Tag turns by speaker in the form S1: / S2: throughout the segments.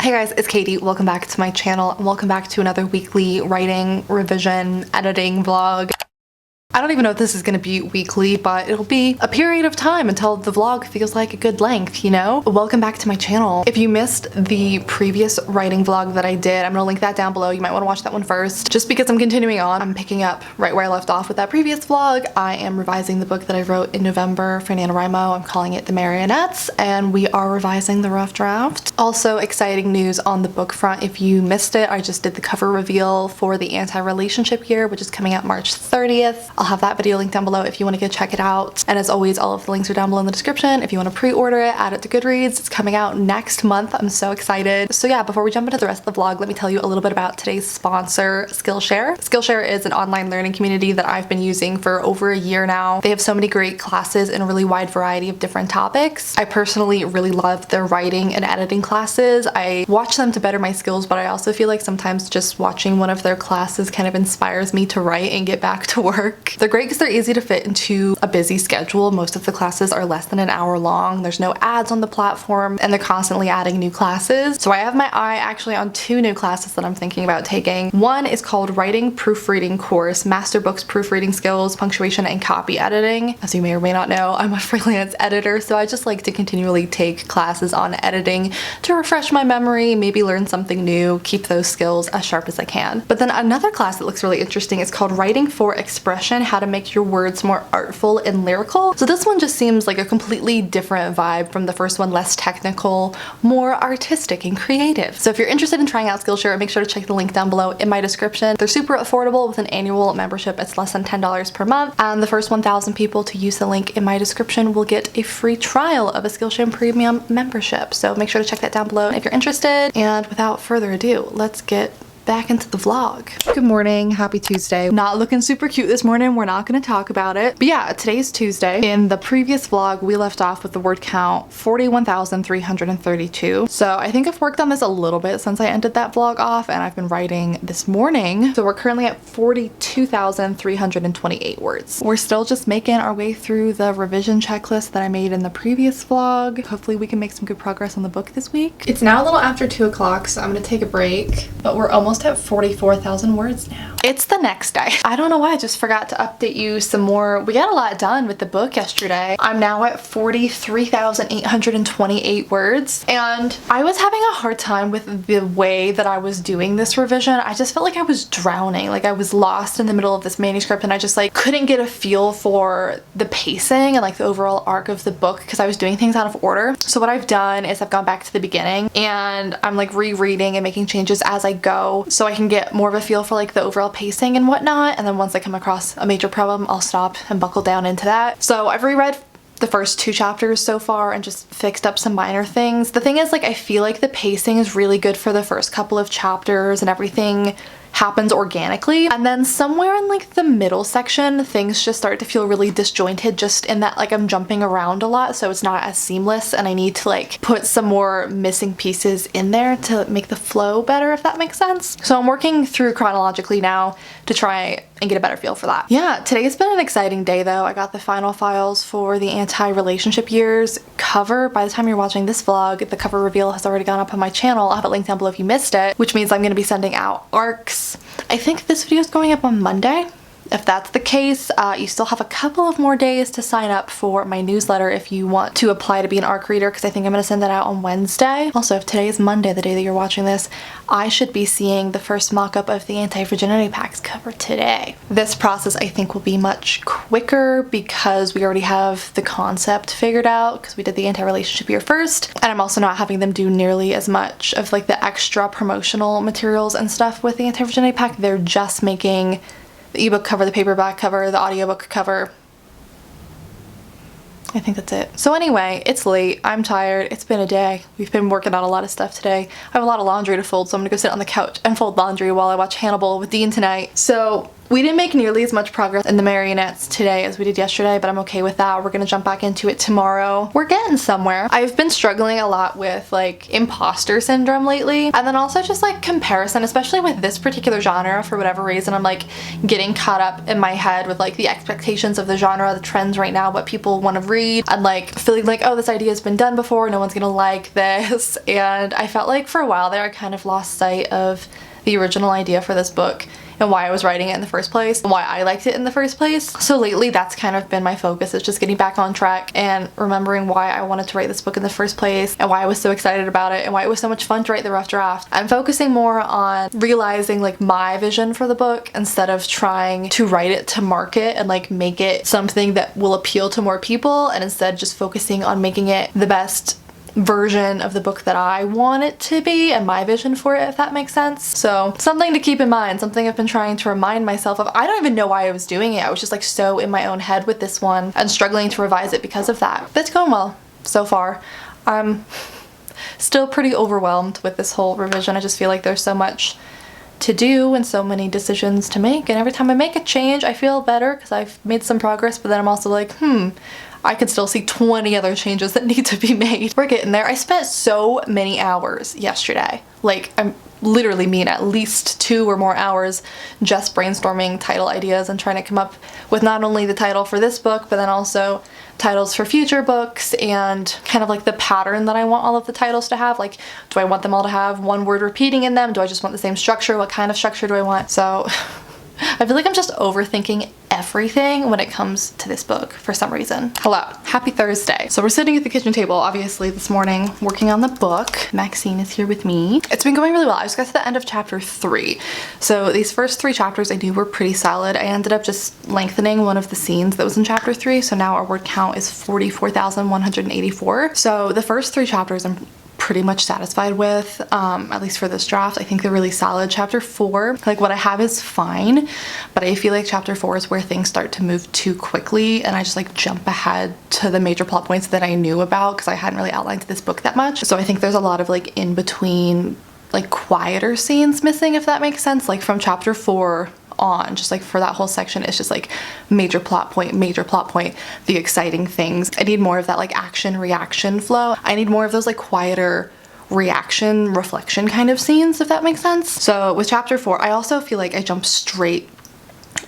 S1: Hey guys, it's Katie. Welcome back to my channel and welcome back to another weekly writing, revision, editing vlog. I don't even know if this is going to be weekly, but it'll be a period of time until the vlog feels like a good length, you know? Welcome back to my channel. If you missed the previous writing vlog that I did, I'm going to link that down below. You might want to watch that one first. Just because I'm continuing on, I'm picking up right where I left off with that previous vlog. I am revising the book that I wrote in November for NaNoWriMo. I'm calling it The Marionettes, and we are revising the rough draft. Also, exciting news on the book front. If you missed it, I just did the cover reveal for the anti-relationship year, which is coming out March 30th. I'll have that video linked down below if you want to go check it out. And as always, all of the links are down below in the description. If you want to pre-order it, add it to Goodreads. It's coming out next month. I'm so excited. So yeah, before we jump into the rest of the vlog, let me tell you a little bit about today's sponsor, Skillshare. Skillshare is an online learning community that I've been using for over a year now. They have so many great classes in a really wide variety of different topics. I personally really love their writing and editing classes. I watch them to better my skills, but I also feel like sometimes just watching one of their classes kind of inspires me to write and get back to work. They're great because they're easy to fit into a busy schedule. Most of the classes are less than an hour long. There's no ads on the platform and they're constantly adding new classes. So I have my eye actually on two new classes that I'm thinking about taking. One is called Writing Proofreading Course, Master Books Proofreading Skills, Punctuation, and Copy Editing. As you may or may not know, I'm a freelance editor, so I just like to continually take classes on editing to refresh my memory, maybe learn something new, keep those skills as sharp as I can. But then another class that looks really interesting is called Writing for Expression, How to Make your words more artful and lyrical. So this one just seems like a completely different vibe from the first one, less technical, more artistic and creative. So if you're interested in trying out Skillshare, make sure to check the link down below in my description. They're super affordable with an annual membership. It's less than $10 per month. And the first 1,000 people to use the link in my description will get a free trial of a Skillshare Premium membership. So make sure to check that down below if you're interested. And without further ado, let's get back into the vlog. Good morning, happy Tuesday. Not looking super cute this morning, we're not gonna talk about it. But yeah, today's Tuesday. In the previous vlog, we left off with the word count 41,332. So I think I've worked on this a little bit since I ended that vlog off, and I've been writing this morning. So we're currently at 42,328 words. We're still just making our way through the revision checklist that I made in the previous vlog. Hopefully we can make some good progress on the book this week. It's now a little after 2 o'clock, so I'm gonna take a break, but we're almost at 44,000 words now. It's the next day. I don't know why I just forgot to update you some more. We got a lot done with the book yesterday. I'm now at 43,828 words, and I was having a hard time with the way that I was doing this revision. I just felt like I was drowning, like I was lost in the middle of this manuscript, and I just like couldn't get a feel for the pacing and like the overall arc of the book because I was doing things out of order. So what I've done is I've gone back to the beginning and I'm like rereading and making changes as I go, so I can get more of a feel for like the overall pacing and whatnot. And then once I come across a major problem, I'll stop and buckle down into that. So I've reread the first 2 chapters so far and just fixed up some minor things. The thing is, like, I feel like the pacing is really good for the first couple of chapters and everything happens organically, and then somewhere in like the middle section things just start to feel really disjointed, just in that like I'm jumping around a lot, so it's not as seamless, and I need to like put some more missing pieces in there to make the flow better, if that makes sense. So I'm working through chronologically now to try and get a better feel for that. Yeah, today's been an exciting day though. I got the final files for the anti-relationship years cover. By the time you're watching this vlog, the cover reveal has already gone up on my channel. I'll have it linked down below if you missed it, which means I'm gonna be sending out arcs. I think this video is going up on Monday. If that's the case, you still have a couple of more days to sign up for my newsletter if you want to apply to be an ARC reader, because I think I'm going to send that out on Wednesday. Also, if today is Monday, the day that you're watching this, I should be seeing the first mock-up of the anti-virginity packs cover today. This process I think will be much quicker because we already have the concept figured out because we did the anti-relationship year first, and I'm also not having them do nearly as much of like the extra promotional materials and stuff with the anti-virginity pack. They're just making the ebook cover, the paperback cover, the audiobook cover. I think that's it. So anyway, it's late. I'm tired. It's been a day. We've been working on a lot of stuff today. I have a lot of laundry to fold, so I'm gonna go sit on the couch and fold laundry while I watch Hannibal with Dean tonight. So We didn't make nearly as much progress in the marionettes today as we did yesterday, but I'm okay with that. We're gonna jump back into it tomorrow. We're getting somewhere. I've been struggling a lot with like imposter syndrome lately, and then also just like comparison, especially with this particular genre. For whatever reason, I'm like getting caught up in my head with like the expectations of the genre, the trends right now, what people want to read, and like feeling like, oh, this idea has been done before, no one's gonna like this. And I felt like for a while there I kind of lost sight of the original idea for this book and why I was writing it in the first place and why I liked it in the first place. So lately that's kind of been my focus, is just getting back on track and remembering why I wanted to write this book in the first place and why I was so excited about it and why it was so much fun to write the rough draft. I'm focusing more on realizing like my vision for the book instead of trying to write it to market and like make it something that will appeal to more people, and instead just focusing on making it the best version of the book that I want it to be and my vision for it, if that makes sense. So something to keep in mind, something I've been trying to remind myself of. I don't even know why I was doing it. I was just like so in my own head with this one and struggling to revise it because of that. But it's going well so far. I'm still pretty overwhelmed with this whole revision. I just feel like there's so much to do and so many decisions to make, and every time I make a change I feel better because I've made some progress, but then I'm also like, I can still see 20 other changes that need to be made. We're getting there. I spent so many hours yesterday. Like, I'm literally mean at least 2 or more hours just brainstorming title ideas and trying to come up with not only the title for this book, but then also titles for future books and kind of like the pattern that I want all of the titles to have. Like, do I want them all to have one word repeating in them? Do I just want the same structure? What kind of structure do I want? So I feel like I'm just overthinking everything when it comes to this book for some reason. Hello, happy Thursday. So we're sitting at the kitchen table, obviously this morning, working on the book. Maxine is here with me. It's been going really well. I just got to the end of chapter 3. So these first 3 chapters I knew were pretty solid. I ended up just lengthening one of the scenes that was in chapter 3. So now our word count is 44,184. So the first 3 chapters I'm pretty much satisfied with, at least for this draft. I think they're really solid. Chapter 4, like what I have is fine, but I feel like chapter 4 is where things start to move too quickly and I just like jump ahead to the major plot points that I knew about because I hadn't really outlined this book that much. So I think there's a lot of like in between like quieter scenes missing, if that makes sense. Like from chapter 4 on, just like for that whole section, it's just like major plot point, the exciting things. I need more of that like action reaction flow. I need more of those like quieter reaction reflection kind of scenes, if that makes sense. So with chapter 4, I also feel like I jump straight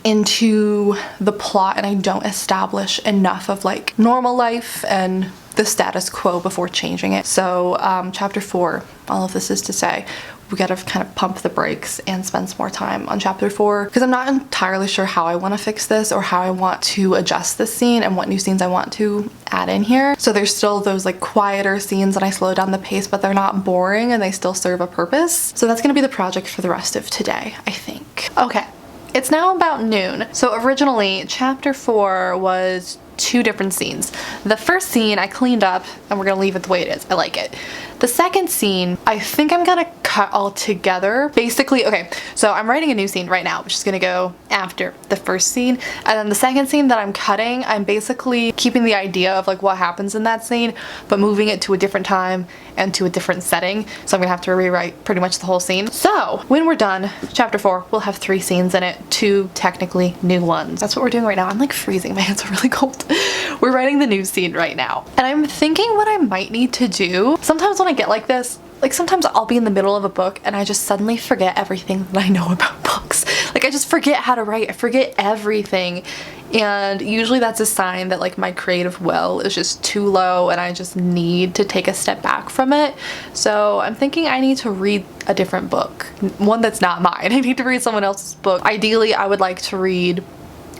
S1: into the plot and I don't establish enough of like normal life and the status quo before changing it. So chapter 4, all of this is to say, we gotta kind of pump the brakes and spend some more time on chapter 4 because I'm not entirely sure how I want to fix this or how I want to adjust this scene and what new scenes I want to add in here. So there's still those like quieter scenes and I slow down the pace, but they're not boring and they still serve a purpose. So that's gonna be the project for the rest of today, I think. Okay, it's now about noon. So originally chapter 4 was 2 different scenes. The first scene I cleaned up and we're gonna leave it the way it is. I like it. The second scene, I think I'm gonna cut all together. Basically, okay, so I'm writing a new scene right now, which is gonna go after the first scene. And then the second scene that I'm cutting, I'm basically keeping the idea of like what happens in that scene, but moving it to a different time and to a different setting. So I'm gonna have to rewrite pretty much the whole scene. So when we're done, chapter 4, we'll have 3 scenes in it, 2 technically new ones. That's what we're doing right now. I'm like freezing, my hands are really cold. We're writing the new scene right now. And I'm thinking what I might need to do. Sometimes when I get like this, like sometimes I'll be in the middle of a book and I just suddenly forget everything that I know about books. Like I just forget how to write, I forget everything. And usually that's a sign that like my creative well is just too low and I just need to take a step back from it. So I'm thinking I need to read a different book, one that's not mine. I need to read someone else's book. Ideally, I would like to read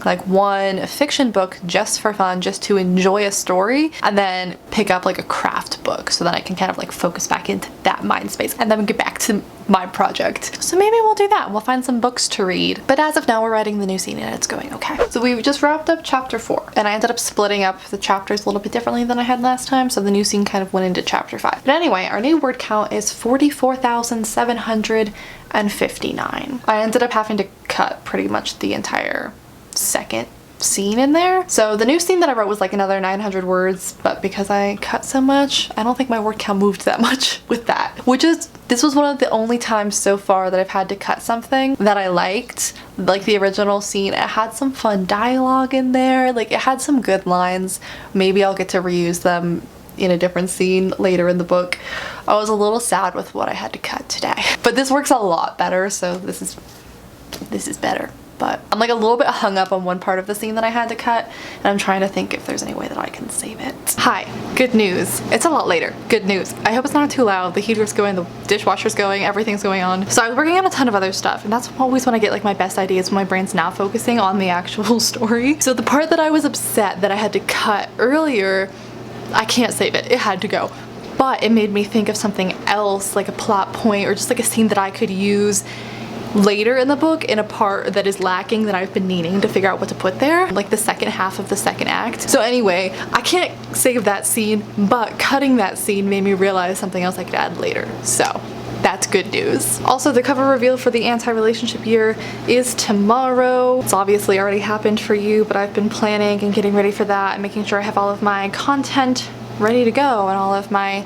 S1: like one fiction book just for fun, just to enjoy a story, and then pick up like a craft book so that I can kind of like focus back into that mind space and then get back to my project. So maybe we'll do that. We'll find some books to read. But as of now, we're writing the new scene and it's going okay. So we just wrapped up chapter 4 and I ended up splitting up the chapters a little bit differently than I had last time. So the new scene kind of went into chapter 5. But anyway, our new word count is 44,759. I ended up having to cut pretty much the entire second scene in there. So the new scene that I wrote was like another 900 words, but because I cut so much, I don't think my word count moved that much with that, which is This was one of the only times so far that I've had to cut something that I liked. Like the original scene, it had some fun dialogue in there, like it had some good lines. Maybe I'll get to reuse them in a different scene later in the book. I was a little sad with what I had to cut today, but this works a lot better, so this is better. But I'm like a little bit hung up on one part of the scene that I had to cut, and I'm trying to think if there's any way that I can save it. Hi, good news. It's a lot later. Good news. I hope it's not too loud. The heater's going, the dishwasher's going, everything's going on. So I was working on a ton of other stuff, and that's always when I get like my best ideas, when my brain's not focusing on the actual story. So the part that I was upset that I had to cut earlier, I can't save it. It had to go. But it made me think of something else, like a plot point or just like a scene that I could use later in the book in a part that is lacking that I've been needing to figure out what to put there, like the second half of the second act. So anyway, I can't save that scene, but cutting that scene made me realize something else I could add later. So that's good news. Also, the cover reveal for the anti-relationship year is tomorrow. It's obviously already happened for you, but I've been planning and getting ready for that and making sure I have all of my content ready to go and all of my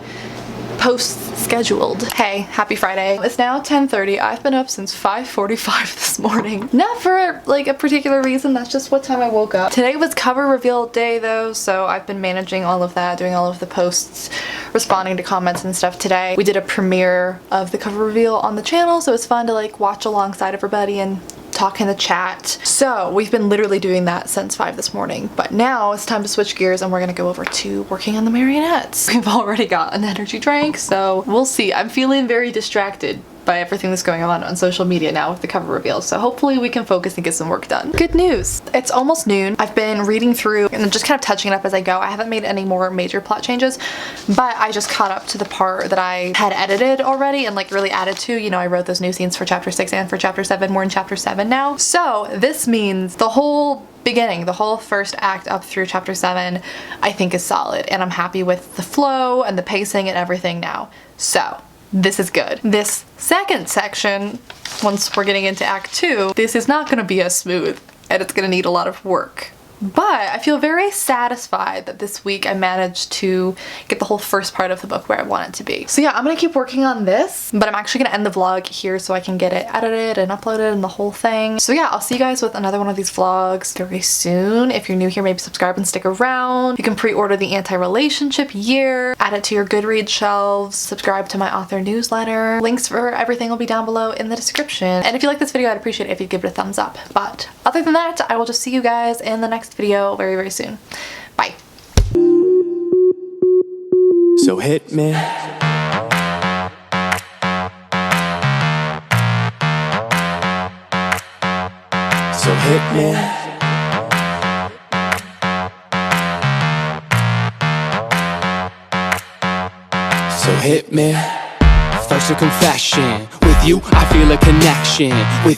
S1: posts scheduled. Hey, happy Friday. It's now 10:30. I've been up since 5:45 this morning. Not for like a particular reason, that's just what time I woke up. Today was cover reveal day though, so I've been managing all of that, doing all of the posts, responding to comments and stuff today. We did a premiere of the cover reveal on the channel, so it's fun to like watch alongside everybody and talk in the chat. So we've been literally doing that since 5 this morning, but now it's time to switch gears and we're gonna go over to working on the marionettes. We've already got an energy drink, so we'll see. I'm feeling very distracted by everything that's going on social media now with the cover reveal, so hopefully we can focus and get some work done. Good news! It's almost noon. I've been reading through and just kind of touching it up as I go. I haven't made any more major plot changes, but I just caught up to the part that I had edited already and like really added to. You know, I wrote those new scenes for chapter 6 and for chapter 7. We're in chapter 7 now. So this means the whole beginning, the whole first act up through chapter 7, I think is solid, and I'm happy with the flow and the pacing and everything now. So this is good. This second section, once we're getting into act 2, this is not gonna be as smooth and it's gonna need a lot of work. But I feel very satisfied that this week I managed to get the whole first part of the book where I want it to be. So yeah, I'm gonna keep working on this, but I'm actually gonna end the vlog here so I can get it edited and uploaded and the whole thing. So yeah, I'll see you guys with another one of these vlogs very soon. If you're new here, maybe subscribe and stick around. You can pre-order the anti-relationship year, add it to your Goodreads shelves, subscribe to my author newsletter. Links for everything will be down below in the description. And if you like this video, I'd appreciate it if you'd give it a thumbs up. But other than that, I will just see you guys in the next video very, very soon. Bye.
S2: So hit me. So hit me. So hit me. First a confession. With you, I feel a connection. With